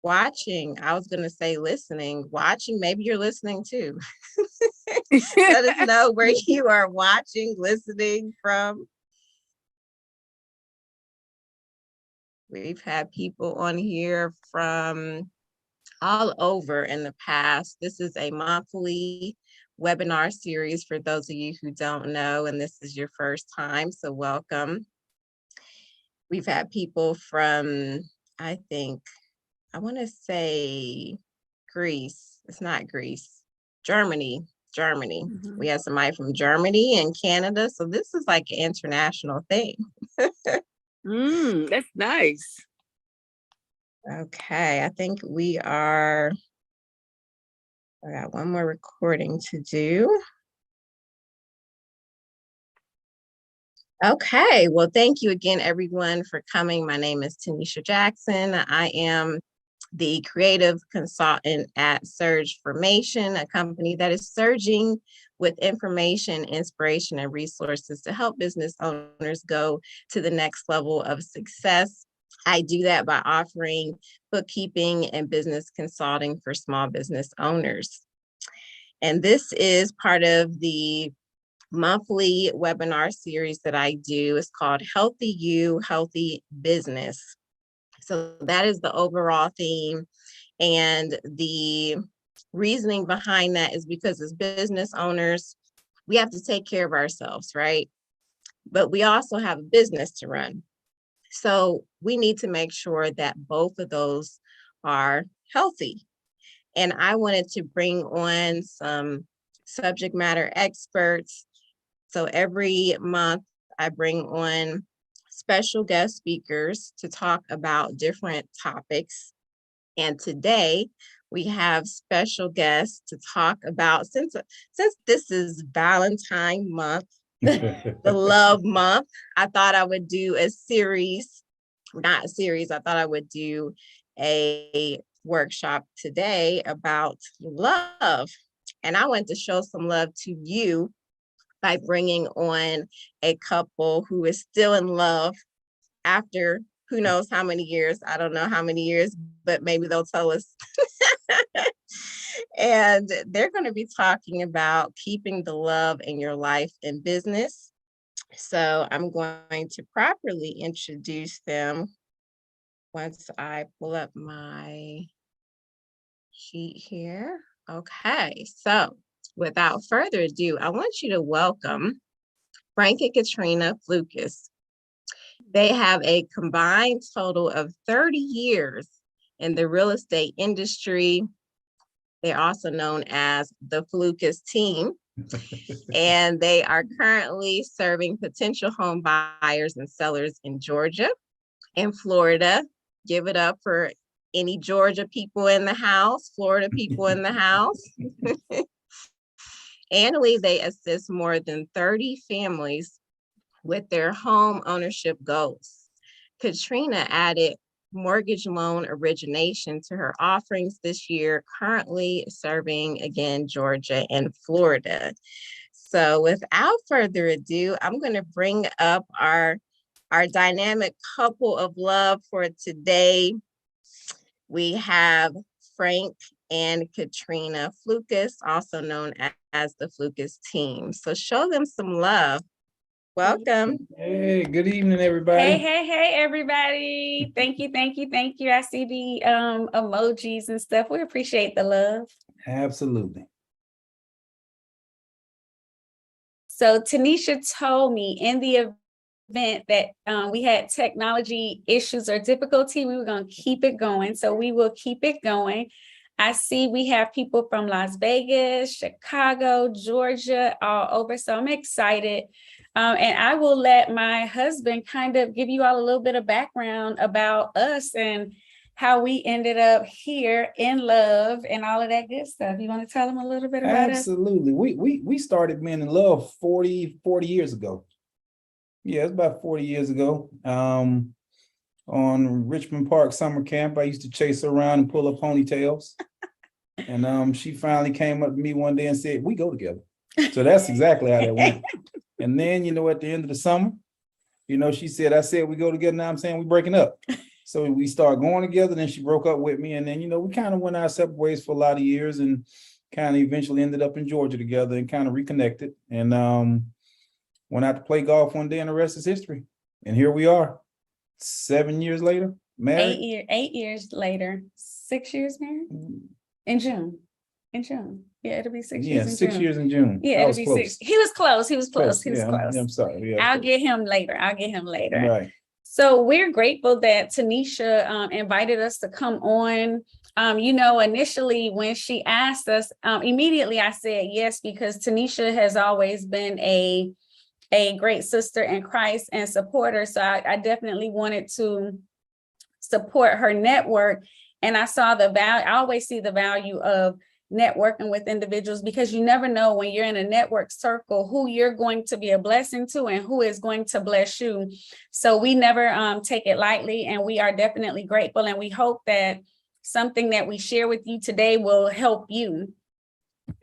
watching. I was going to say listening, watching. Maybe you're listening too. Let us know where you are watching, listening from. We've had people on here from all over in the past. This is a monthly webinar series for those of you who don't know, and this is your first time, so welcome. We've had people from, I want to say Greece. It's not Greece. Germany. Mm-hmm. We have somebody from Germany and Canada, so this is like an international thing. That's nice. Okay, I think I got one more recording to do. Okay, well, thank you again, everyone, for coming. My name is Tanisha Jackson. I am the creative consultant at Surge Formation, a company that is surging with information, inspiration, and resources to help business owners go to the next level of success. I do that by offering bookkeeping and business consulting for small business owners. And this is part of the monthly webinar series that I do. It's called Healthy You, Healthy Business. So that is the overall theme. And the reasoning behind that is because as business owners, we have to take care of ourselves, right? But we also have a business to run. So we need to make sure that both of those are healthy. And I wanted to bring on some subject matter experts. So every month I bring on special guest speakers to talk about different topics. And today we have special guests to talk about, since this is Valentine month, the love month, I thought I would do I thought I would do a workshop today about love. And I want to show some love to you by bringing on a couple who is still in love after who knows how many years. I don't know how many years, but maybe they'll tell us. And they're going to be talking about keeping the love in your life and business. So I'm going to properly introduce them once I pull up my sheet here. Okay, so without further ado, I want you to welcome Frank and Katrina Flukas. They have a combined total of 30 years in the real estate industry. They're also known as the Flukas team. And they are currently serving potential home buyers and sellers in Georgia and Florida. Give it up for any Georgia people in the house, Florida people in the house. Annually, they assist more than 30 families with their home ownership goals. Katrina added mortgage loan origination to her offerings this year, currently serving again Georgia and Florida. So without further ado, I'm going to bring up our dynamic couple of love for today. We have Frank and Katrina Flukas, also known as the Flukas team. So show them some love. Welcome. Hey, good evening, everybody. Hey, everybody. Thank you. I see the emojis and stuff. We appreciate the love. Absolutely. So Tanisha told me in the event that we had technology issues or difficulty, we were going to keep it going. So we will keep it going. I see we have people from Las Vegas, Chicago, Georgia, all over. So I'm excited. And I will let my husband kind of give you all a little bit of background about us and how we ended up here in love and all of that good stuff. You want to tell them a little bit about it? Absolutely. We started being in love 40 years ago. Yeah, it's about 40 years ago. On Richmond Park summer camp, I used to chase her around and pull her ponytails. And she finally came up to me one day and said, "We go together." So that's exactly how that went. And then, at the end of the summer, she said, "I said we go together. Now I'm saying we're breaking up." So we started going together, then she broke up with me, and then, we kind of went our separate ways for a lot of years and kind of eventually ended up in Georgia together and kind of reconnected, and went out to play golf one day, and the rest is history. And here we are, 7 years later, married. 8 years later, 6 years married in June. Yeah, it'll be 6 years. Yeah, in 6 June. years in June. Yeah, I it'll was be close. 6. He was close. He was close. Yeah, I'm sorry. Yeah, I'll get him later. right. So we're grateful that Tanisha invited us to come on. Initially when she asked us, immediately I said yes, because Tanisha has always been a great sister in Christ and supporter. So I definitely wanted to support her network. And I saw the value. I always see the value of networking with individuals, because you never know when you're in a network circle who you're going to be a blessing to and who is going to bless you. So we never take it lightly, and we are definitely grateful, and we hope that something that we share with you today will help you.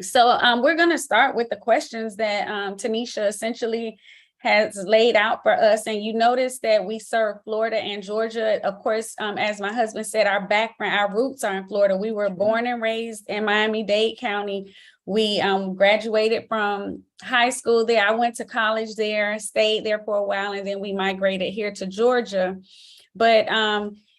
So we're going to start with the questions that Tanisha essentially has laid out for us. And you notice that we serve Florida and Georgia. Of course, as my husband said, our background, our roots are in Florida. We were born and raised in Miami-Dade County. We graduated from high school there. I went to college there, stayed there for a while, and then we migrated here to Georgia. But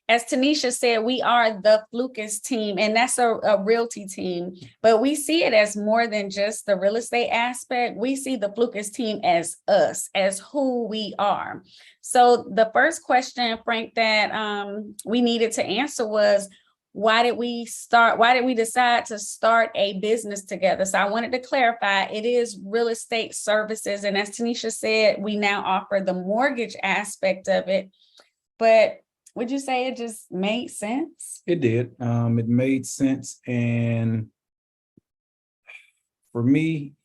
as Tanisha said, we are the Flukas team, and that's a realty team. But we see it as more than just the real estate aspect. We see the Flukas team as us, as who we are. So the first question, Frank, that we needed to answer was, why did we decide to start a business together? So I wanted to clarify, it is real estate services. And as Tanisha said, we now offer the mortgage aspect of it. But would you say it just made sense? It did. It made sense. And for me,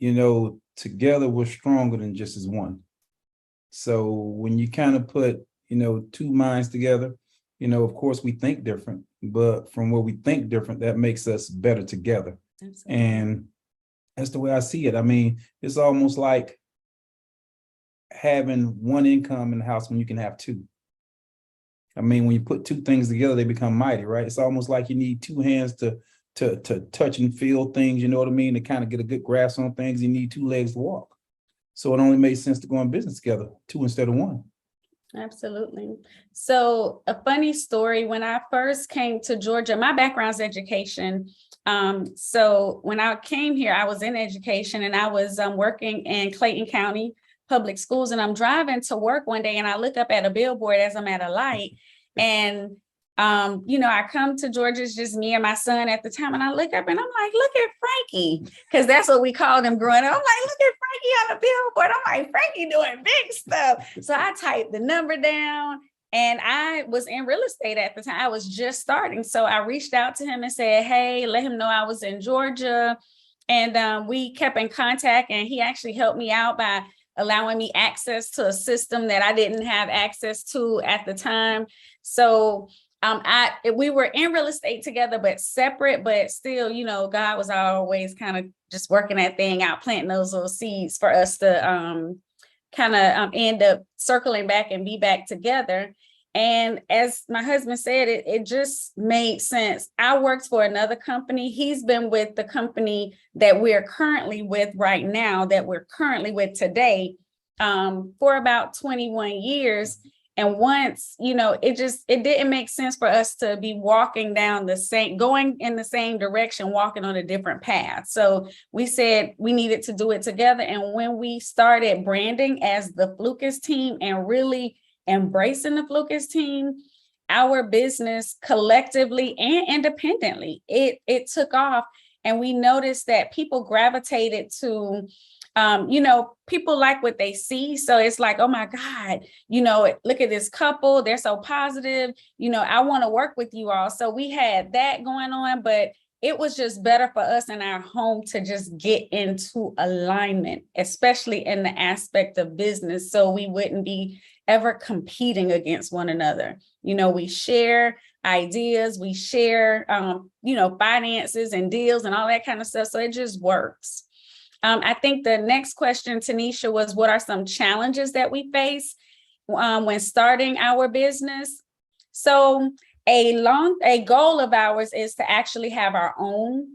together we're stronger than just as one. So when you kind of put, two minds together, of course we think different, but from where we think different, that makes us better together. Absolutely. And that's the way I see it. I mean, it's almost like having one income in the house when you can have two. I mean, when you put two things together, they become mighty, right? It's almost like you need two hands to touch and feel things, you know what I mean? To kind of get a good grasp on things, you need two legs to walk. So it only makes sense to go in business together, two instead of one. Absolutely. So a funny story, when I first came to Georgia, my background's education. So when I came here, I was in education, and I was working in Clayton County Public Schools, and I'm driving to work one day, and I look up at a billboard as I'm at a light, and I come to Georgia, it's just me and my son at the time, and I look up and I'm like, look at Frankie, because that's what we called him growing up. I'm like, look at Frankie on the billboard. I'm like, Frankie doing big stuff. So I typed the number down, and I was in real estate at the time. I was just starting. So I reached out to him and said, hey, let him know I was in Georgia. And we kept in contact, and he actually helped me out by allowing me access to a system that I didn't have access to at the time. So we were in real estate together, but separate, but still, God was always kind of just working that thing out, planting those little seeds for us to end up circling back and be back together. And as my husband said, it just made sense. I worked for another company. He's been with the company that we're currently with right now, that we're currently with today, for about 21 years. And once, it didn't make sense for us to be going in the same direction, walking on a different path. So we said we needed to do it together. And when we started branding as the Flukas team and really embracing the Flukas team, our business collectively and independently, it took off. And we noticed that people gravitated to people like what they see. So it's like, oh my God, look at this couple. They're so positive. I want to work with you all. So we had that going on, but it was just better for us in our home to just get into alignment, especially in the aspect of business. So we wouldn't be ever competing against one another. We share ideas, we share, finances and deals and all that kind of stuff. So it just works. I think the next question, Tanisha, was what are some challenges that we face when starting our business? So a goal of ours is to actually have our own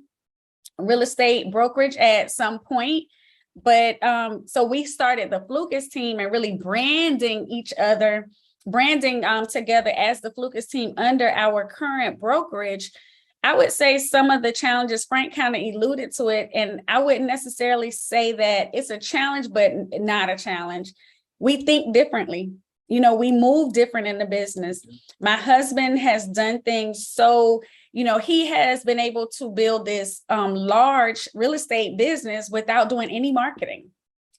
real estate brokerage at some point. But so we started the Flucus team and really branding each other, branding together as the Flucus team under our current brokerage. I would say some of the challenges, Frank kind of alluded to it, and I wouldn't necessarily say that it's a challenge, but not a challenge. We think differently. You know, we move different in the business. My husband has done things so, you know, he has been able to build this large real estate business without doing any marketing,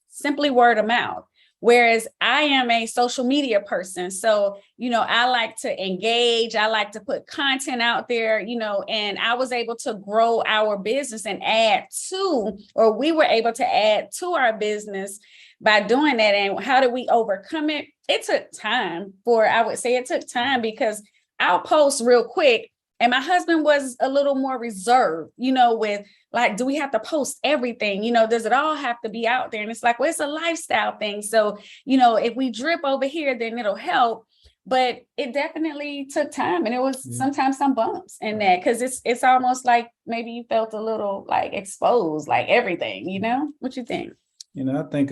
simply word of mouth. Whereas I am a social media person. So, you know, I like to engage, I like to put content out there, you know, and I was able to grow our business and add to, or we were able to add to our business by doing that. And how did we overcome it? It took time I would say it took time because I'll post real quick. And my husband was a little more reserved, you know, with like, do we have to post everything? You know, does it all have to be out there? And it's like, well, it's a lifestyle thing. So, you know, if we drip over here, then it'll help. But it definitely took time. And it was sometimes some bumps in that, because it's almost like maybe you felt a little like exposed, like everything, you know? What you think? You know, I think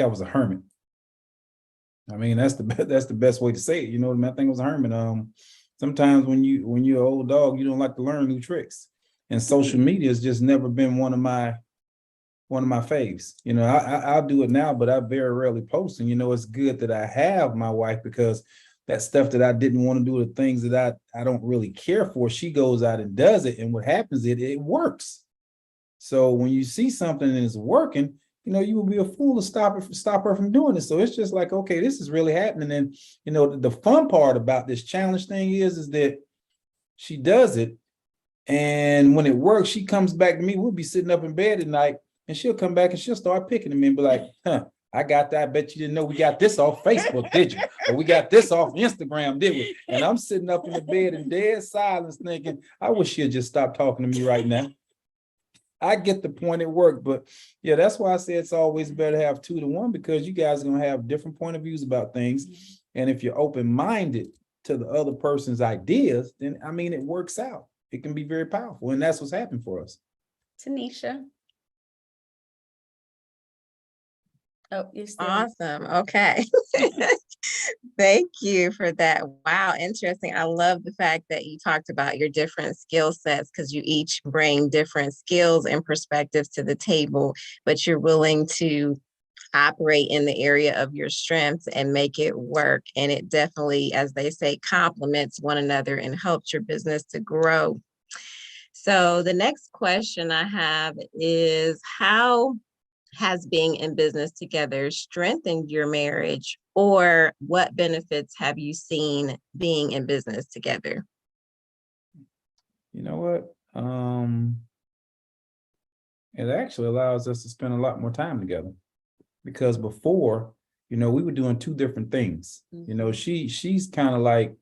I was a hermit. I mean, that's the best way to say it. You know what I mean? I think I was a hermit. Sometimes when you're an old dog, you don't like to learn new tricks. And social media has just never been one of my faves. You know, I'll do it now, but I very rarely post. And you know, it's good that I have my wife, because that stuff that I didn't want to do, the things that I don't really care for, she goes out and does it. And what happens is it works. So when you see something and it's working, you know, you will be a fool to stop her from doing it. So it's just like, okay, this is really happening. And, you know, the fun part about this challenge thing is that she does it. And when it works, she comes back to me. We'll be sitting up in bed at night and she'll come back and she'll start picking at me and be like, I got that. I bet you didn't know we got this off Facebook, did you? Or we got this off Instagram, did we? And I'm sitting up in the bed in dead silence thinking, I wish she'd just stop talking to me right now. I get the point, it worked, but yeah, that's why I say it's always better to have 2 to 1, because you guys are going to have different point of views about things. And if you're open-minded to the other person's ideas, then I mean, it works out. It can be very powerful. And that's what's happened for us. Tanisha. Oh, you're still Awesome. Okay. Thank you for that. Wow, interesting. I love the fact that you talked about your different skill sets, because you each bring different skills and perspectives to the table, but you're willing to operate in the area of your strengths and make it work. And it definitely, as they say, complements one another and helps your business to grow. So the next question I have is, how has being in business together strengthened your marriage, or what benefits have you seen being in business together? You know what? It actually allows us to spend a lot more time together, because before, you know, we were doing 2 different things. You know, she's kind of like,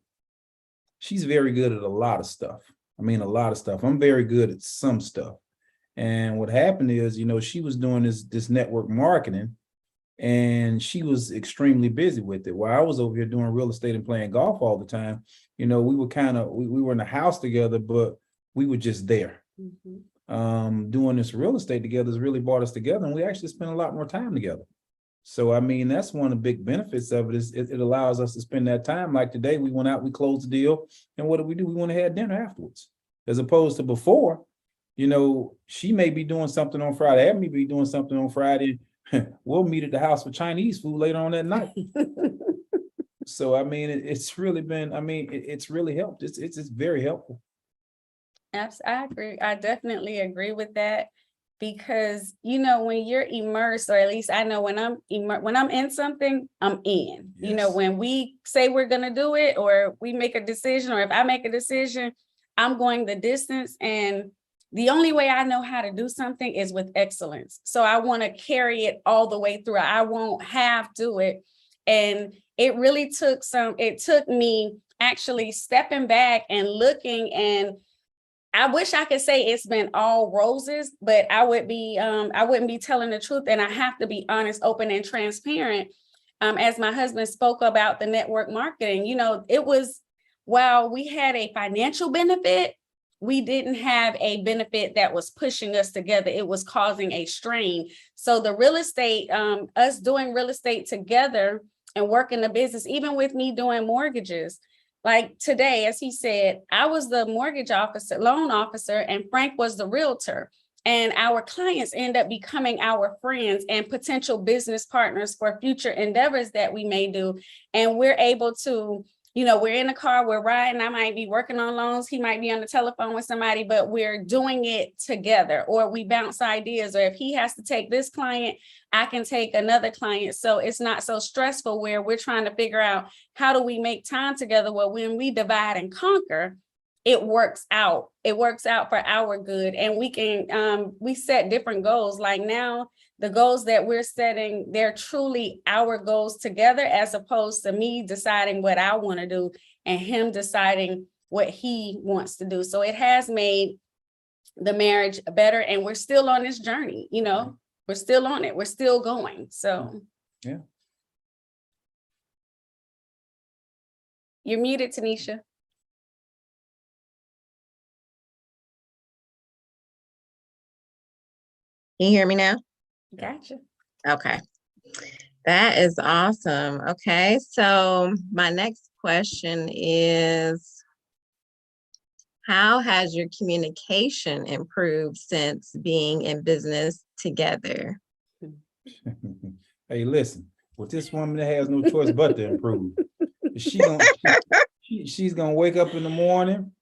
she's very good at a lot of stuff. I mean, a lot of stuff. I'm very good at some stuff. And what happened is, you know, she was doing this network marketing, and she was extremely busy with it. While I was over here doing real estate and playing golf all the time. You know, we were we were in the house together, but we were just there. Doing this real estate together has really brought us together, and we actually spent a lot more time together. So, I mean, that's one of the big benefits of it, is it allows us to spend that time. Like today, we went out, we closed the deal, and what did we do? We went and had dinner afterwards, as opposed to before. You know, she may be doing something on Friday, I may be doing something on Friday. We'll meet at the house for Chinese food later on that night. So, I mean, it's really been, I mean, it's really helped. It's very helpful. Absolutely, I agree. I definitely agree with that, because, you know, when you're immersed, or at least I know when I'm in something, I'm in. You know, Yes. when we say we're going to do it, or we make a decision, or if I make a decision, I'm going the distance. And the only way I know how to do something is with excellence. So I want to carry it all the way through. I won't half do it. And it really took me actually stepping back and looking, and I wish I could say it's been all roses, but I wouldn't be telling the truth. And I have to be honest, open, and transparent. as my husband spoke about the network marketing, you know, it was, while we had a financial benefit, we didn't have a benefit that was pushing us together. It was causing a strain. So the real estate, us doing real estate together and working the business, even with me doing mortgages, like today, as he said, I was the mortgage officer, loan officer, and Frank was the realtor. And our clients end up becoming our friends and potential business partners for future endeavors that we may do. And we're able to, you know, we're in the car, we're riding, I might be working on loans, he might be on the telephone with somebody, but we're doing it together, or we bounce ideas, or if he has to take this client, I can take another client. So it's not so stressful where we're trying to figure out how do we make time together. Well, when we divide and conquer, it works out. It works out for our good. And we can, we set different goals. Like now, the goals that we're setting, they're truly our goals together, as opposed to me deciding what I want to do and him deciding what he wants to do. So it has made the marriage better, and we're still on this journey, you know, we're still on it. We're still going. So. Yeah. You're muted, Tanisha. Can you hear me now? Gotcha. Okay. That is awesome. Okay, so my next question is, how has your communication improved since being in business together? Hey, listen, with this woman that has no choice but to improve. She's gonna wake up in the morning.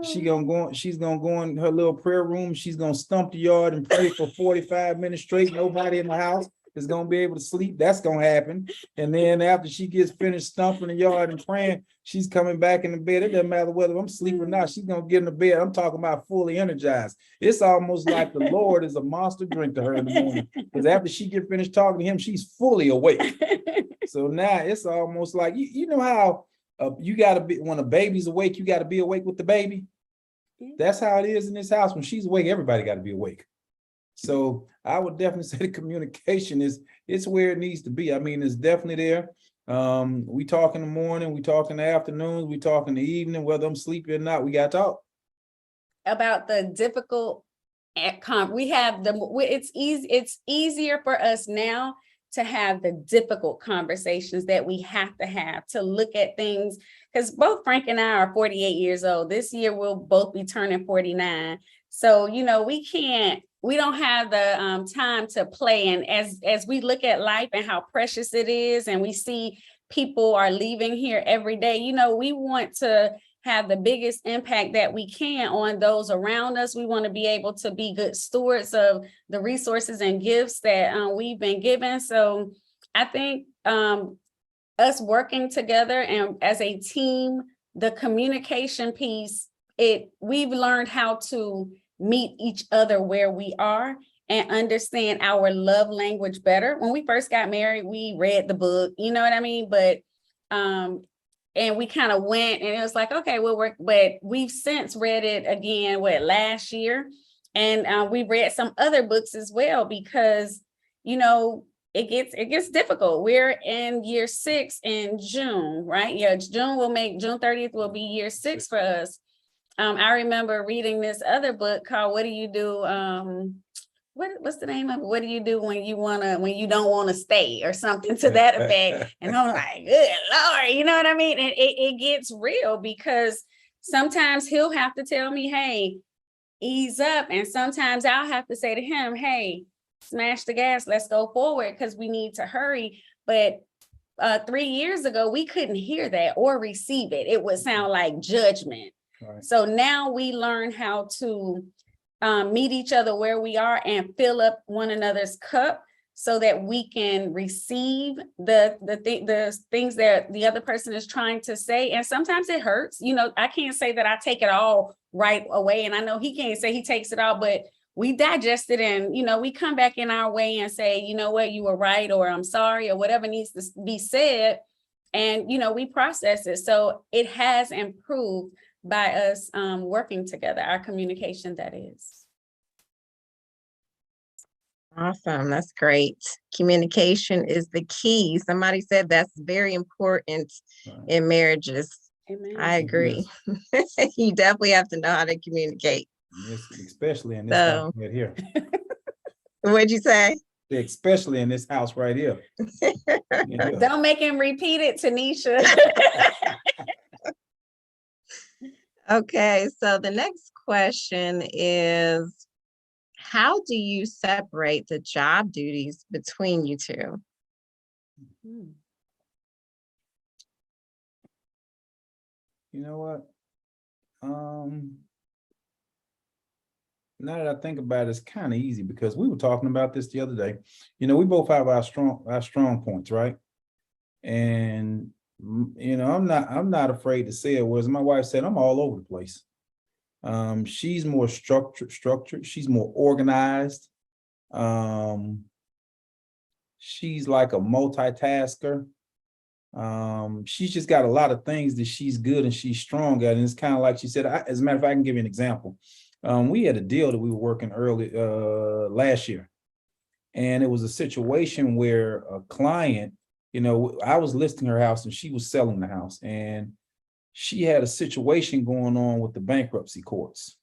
She's gonna go in her little prayer room. She's gonna stump the yard and pray for 45 minutes straight. Nobody in the house is gonna be able to sleep. That's gonna happen. And then after she gets finished stumping the yard and praying, she's coming back in the bed. It doesn't matter whether I'm sleeping or not. She's gonna get in the bed. I'm talking about fully energized. It's almost like the Lord is a monster drink to her in the morning. Because after she get finished talking to him, she's fully awake. So now it's almost like, you know how you gotta be, when a baby's awake, you gotta be awake with the baby. That's how it is in this house. When she's awake, everybody got to be awake. So I would definitely say the communication it's where it needs to be. I mean, it's definitely there. We talk in the morning, we talk in the afternoons, we talk in the evening, whether I'm sleepy or not, we got to talk. About the difficult we have it's easier for us now to have the difficult conversations that we have to look at things, because both Frank and I are 48 years old. This year we'll both be turning 49. So, you know, we don't have the time to play. And as we look at life and how precious it is, and we see people are leaving here every day, you know, we want to have the biggest impact that we can on those around us. We want to be able to be good stewards of the resources and gifts that we've been given. So I think us working together and as a team, the communication piece, we've learned how to meet each other where we are and understand our love language better. When we first got married, we read the book, you know what I mean? But and we kind of went and it was like, okay, we'll work, but we've since read it again, last year. And we read some other books as well, because, you know, it gets difficult. We're in year 6 in June, right? Yeah, June 30th will be year 6 for us. I remember reading this other book called What Do You Do? What's the name of it? What do you do when you don't want to stay, or something to that effect? And I'm like, good Lord, you know what I mean? And it gets real, because sometimes he'll have to tell me, hey, ease up. And sometimes I'll have to say to him, hey, smash the gas, let's go forward, because we need to hurry. But 3 years ago, we couldn't hear that or receive it. It would sound like judgment. Right. So now we learn how to meet each other where we are and fill up one another's cup, so that we can receive the things that the other person is trying to say. And sometimes it hurts. You know, I can't say that I take it all right away, and I know he can't say he takes it all, but we digest it, and, you know, we come back in our way and say, you know what, you were right, or I'm sorry, or whatever needs to be said. And, you know, we process it. So it has improved by us working together, our communication, that is. Awesome. That's great. Communication is the key. Somebody said that's very important Right. in marriages. Amen. I agree. You definitely have to know how to communicate. Yes, especially in this So- house right here. What'd you say? Especially in this house right here. Yeah. Don't make him repeat it, Tanisha. Okay, so the next question is, how do you separate the job duties between you two? You know what? Now that I think about it, it's kind of easy because we were talking about this the other day. You know, we both have our strong points, right? And you know, I'm not afraid to say it. Was my wife said, I'm all over the place. She's more structured. She's more organized. She's like a multitasker. She's just got a lot of things that she's good and she's strong at. And it's kind of like she said, as a matter of fact, I can give you an example. We had a deal that we were working early last year. And it was a situation where a client, you know, I was listing her house and she was selling the house. And she had a situation going on with the bankruptcy courts.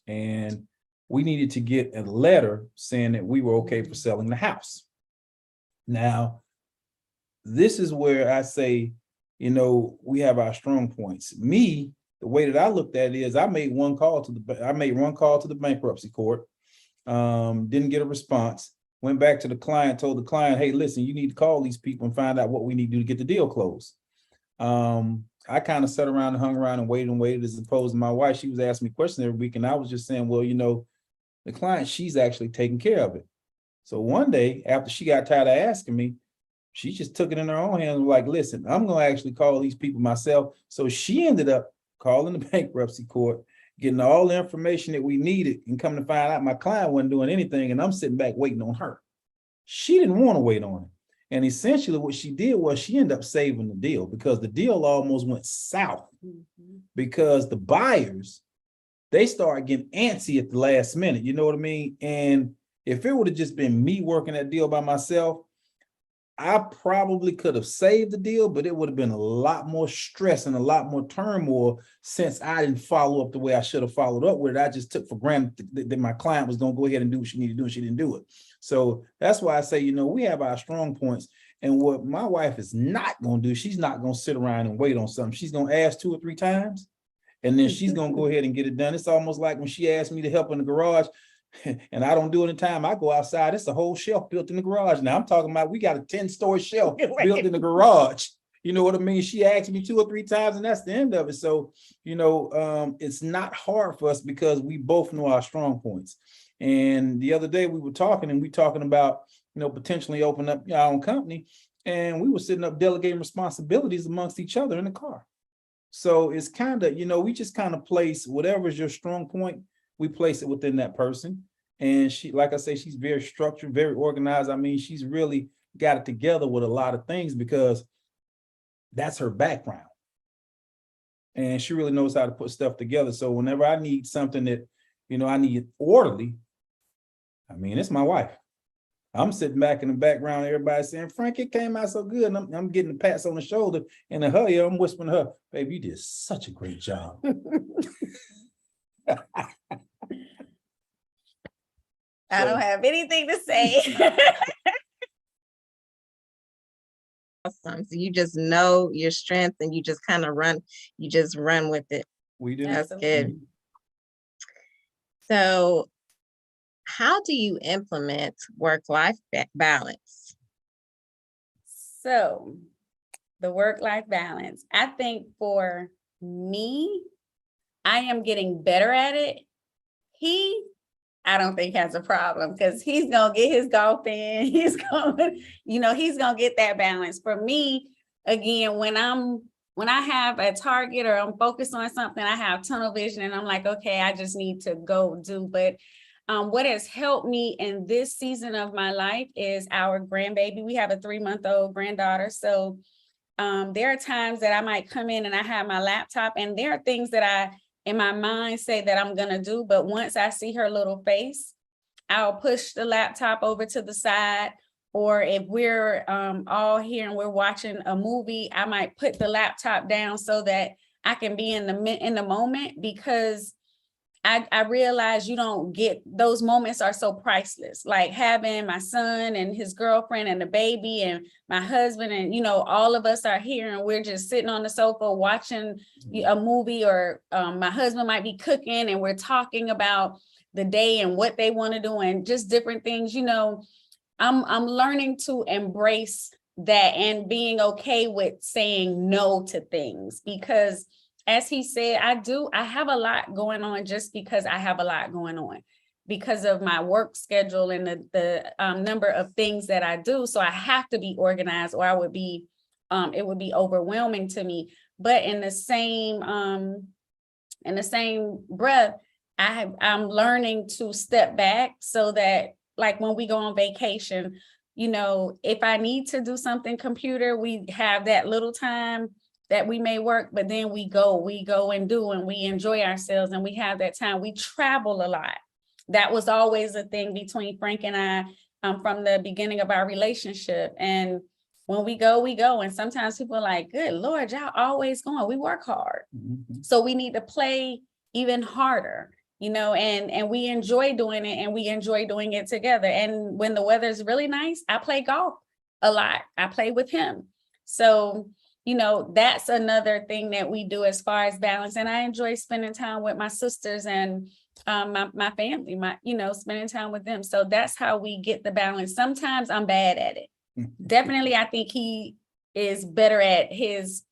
And we needed to get a letter saying that we were okay for selling the house. Now, this is where I say, you know, we have our strong points. Me, the way that I looked at it is I made one call to the bankruptcy court, didn't get a response, went back to the client, told the client, hey, listen, you need to call these people and find out what we need to do to get the deal closed. I kind of sat around and hung around and waited as opposed to my wife. She was asking me questions every week. And I was just saying, well, you know, the client, she's actually taking care of it. So one day after she got tired of asking me, she just took it in her own hands and was like, listen, I'm going to actually call these people myself. So she ended up calling the bankruptcy court, getting all the information that we needed, and come to find out my client wasn't doing anything and I'm sitting back waiting on her. She didn't want to wait on it. And essentially what she did was she ended up saving the deal because the deal almost went south because the buyers, they started getting antsy at the last minute. You know what I mean? And if it would have just been me working that deal by myself, I probably could have saved the deal, but it would have been a lot more stress and a lot more turmoil since I didn't follow up the way I should have followed up with it. I just took for granted that my client was going to go ahead and do what she needed to do, and she didn't do it. So that's why I say, you know, we have our strong points. And what my wife is not going to do, she's not going to sit around and wait on something. She's going to ask 2 or 3 times, and then she's going to go ahead and get it done. It's almost like when she asked me to help in the garage, and I don't do it in time, I go outside, it's a whole shelf built in the garage. Now I'm talking about, we got a 10-story shelf built in the garage. You know what I mean? She asked me 2 or 3 times and that's the end of it. So, you know, it's not hard for us because we both know our strong points. And the other day we were talking about, you know, potentially open up our own company, and we were sitting up delegating responsibilities amongst each other in the car. So it's kind of, you know, we just kind of place whatever is your strong point, we place it within that person. And she, like I say, she's very structured, very organized. I mean, she's really got it together with a lot of things because that's her background. And she really knows how to put stuff together. So whenever I need something that, you know, I need orderly, I mean, it's my wife. I'm sitting back in the background, everybody saying, Frank, it came out so good. And I'm getting the pats on the shoulder, and in her ear, I'm whispering to her, baby, you did such a great job. I don't have anything to say. Awesome. So you just know your strength and you just kind of run with it. We do. That's good. So how do you implement work-life balance? So the work-life balance, I think for me, I am getting better at it. I don't think has a problem because he's going to get his golf in. He's going to get that balance. For me, again, when I have a target or I'm focused on something, I have tunnel vision and I'm like, okay, I just need to go do. But what has helped me in this season of my life is our grandbaby. We have a 3-month-old granddaughter. So there are times that I might come in and I have my laptop, and there are things that I, in my mind, say that I'm going to do. But once I see her little face, I'll push the laptop over to the side. Or if we're all here and we're watching a movie, I might put the laptop down so that I can be in the moment, because I realize you don't get, those moments are so priceless. Like having my son and his girlfriend and the baby and my husband, and all of us are here and we're just sitting on the sofa watching a movie, or my husband might be cooking and we're talking about the day and what they want to do and just different things. I'm learning to embrace that and being okay with saying no to things, because as he said, I have a lot going on just because I have a lot going on because of my work schedule and the number of things that I do. So I have to be organized, or I would be, it would be overwhelming to me. But in the same breath, I'm learning to step back so that, like when we go on vacation, if I need to do something computer, we have that little time that we may work, but then we go and do, and we enjoy ourselves, and we have that time. We travel a lot. That was always a thing between Frank and I from the beginning of our relationship. And when we go, and sometimes people are like, good Lord, y'all always going. We work hard. Mm-hmm. So we need to play even harder. And we enjoy doing it, and we enjoy doing it together. And when the weather is really nice, I play golf a lot. I play with him. So, that's another thing that we do as far as balance. And I enjoy spending time with my sisters and my family, spending time with them. So that's how we get the balance. Sometimes I'm bad at it. Definitely, I think he is better at his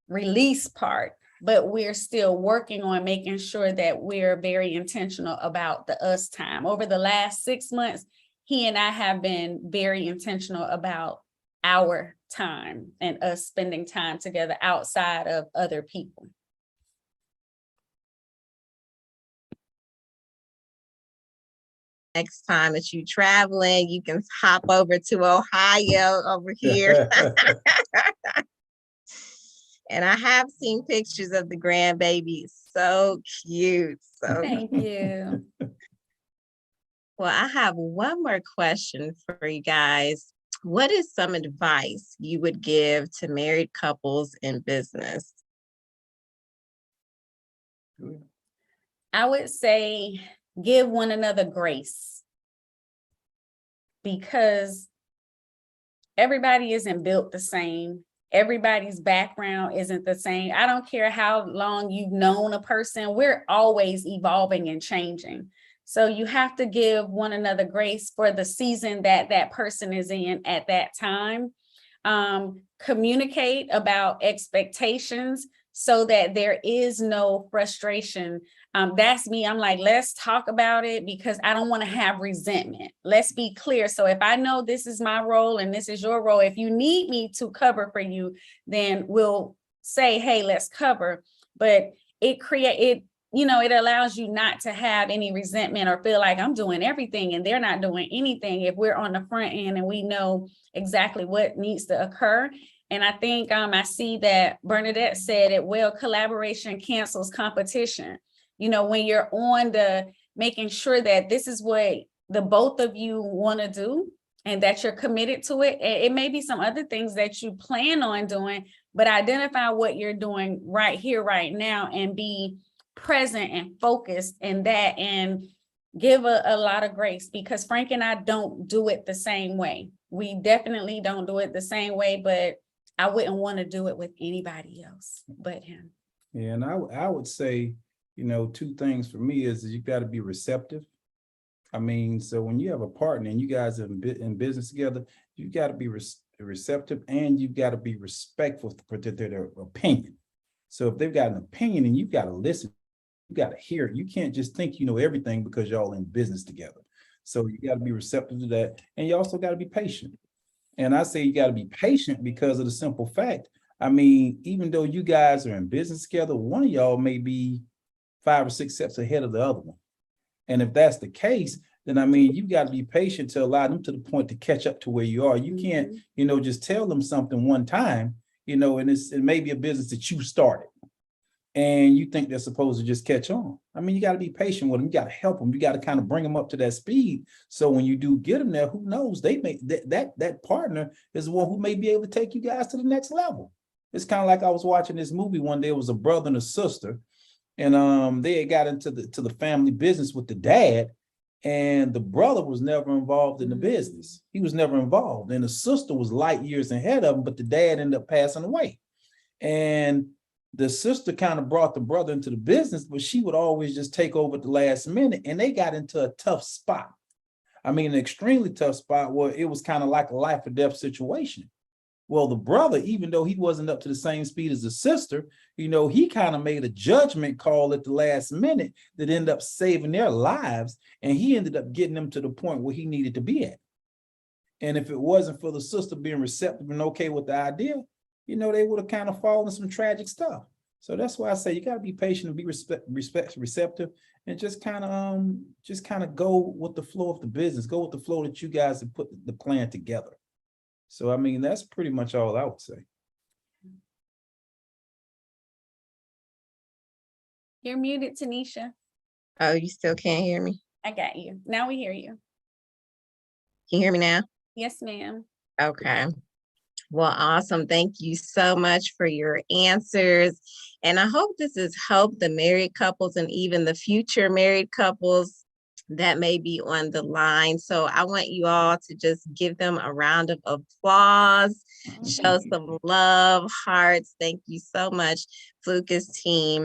release part. But we're still working on making sure that we're very intentional about the us time. Over the last 6 months, he and I have been very intentional about our time and us spending time together outside of other people. Next time that you're traveling, you can hop over to Ohio over here. And I have seen pictures of the grandbaby. So cute. So Thank you. Well, I have one more question for you guys. What is some advice you would give to married couples in business? I would say give one another grace, because everybody isn't built the same. Everybody's background isn't the same. I don't care how long you've known a person, we're always evolving and changing. So you have to give one another grace for the season that that person is in at that time. Communicate about expectations so that there is no frustration. That's me. I'm like, let's talk about it, because I don't want to have resentment. Let's be clear. So if I know this is my role and this is your role, if you need me to cover for you, then we'll say, hey, let's cover. But it allows you not to have any resentment or feel like I'm doing everything and they're not doing anything, if we're on the front end and we know exactly what needs to occur. And I think I see that Bernadette said it well, collaboration cancels competition. When you're on making sure that this is what the both of you want to do and that you're committed to it. It may be some other things that you plan on doing, but identify what you're doing right here, right now, and be present and focused in that, and give a lot of grace, because Frank and I don't do it the same way. We definitely don't do it the same way, but I wouldn't want to do it with anybody else but him. Yeah, and I would say, two things for me is you got to be receptive. I mean, so when you have a partner and you guys are in business together, you got to be receptive, and you got to be respectful for their opinion. So if they've got an opinion and you've got to listen, you got to hear it. You can't just think you know everything because you're all in business together. So you got to be receptive to that. And you also got to be patient. And I say you got to be patient because of the simple fact, I mean, even though you guys are in business together, one of y'all may be 5 or 6 steps ahead of the other one. And if that's the case, then I mean, you got to be patient to allow them to the point to catch up to where you are. You can't, just tell them something one time, and it may be a business that you started and you think they're supposed to just catch on. I mean, you got to be patient with them. You got to help them. You got to kind of bring them up to that speed. So when you do get them there, who knows? They may that partner is the one who may be able to take you guys to the next level. It's kind of like I was watching this movie one day. It was a brother and a sister, and they had got into the family business with the dad, and the brother was never involved in the business. He was never involved, and the sister was light years ahead of him, but the dad ended up passing away. And the sister kind of brought the brother into the business, but she would always just take over at the last minute, and they got into a tough spot. I mean, an extremely tough spot where it was kind of like a life or death situation. Well, the brother, even though he wasn't up to the same speed as the sister, he kind of made a judgment call at the last minute that ended up saving their lives, and he ended up getting them to the point where he needed to be at. And if it wasn't for the sister being receptive and okay with the idea, they would have kind of fallen some tragic stuff. So that's why I say you got to be patient and be receptive, and just kind of go with the flow of the business, go with the flow that you guys have put the plan together. So, I mean, that's pretty much all I would say. You're muted, Tanisha. Oh, you still can't hear me? I got you. Now we hear you. Can you hear me now? Yes, ma'am. Okay. Well, awesome. Thank you so much for your answers. And I hope this has helped the married couples and even the future married couples that may be on the line. So I want you all to just give them a round of applause, show some love, hearts. Thank you so much, Flukas team.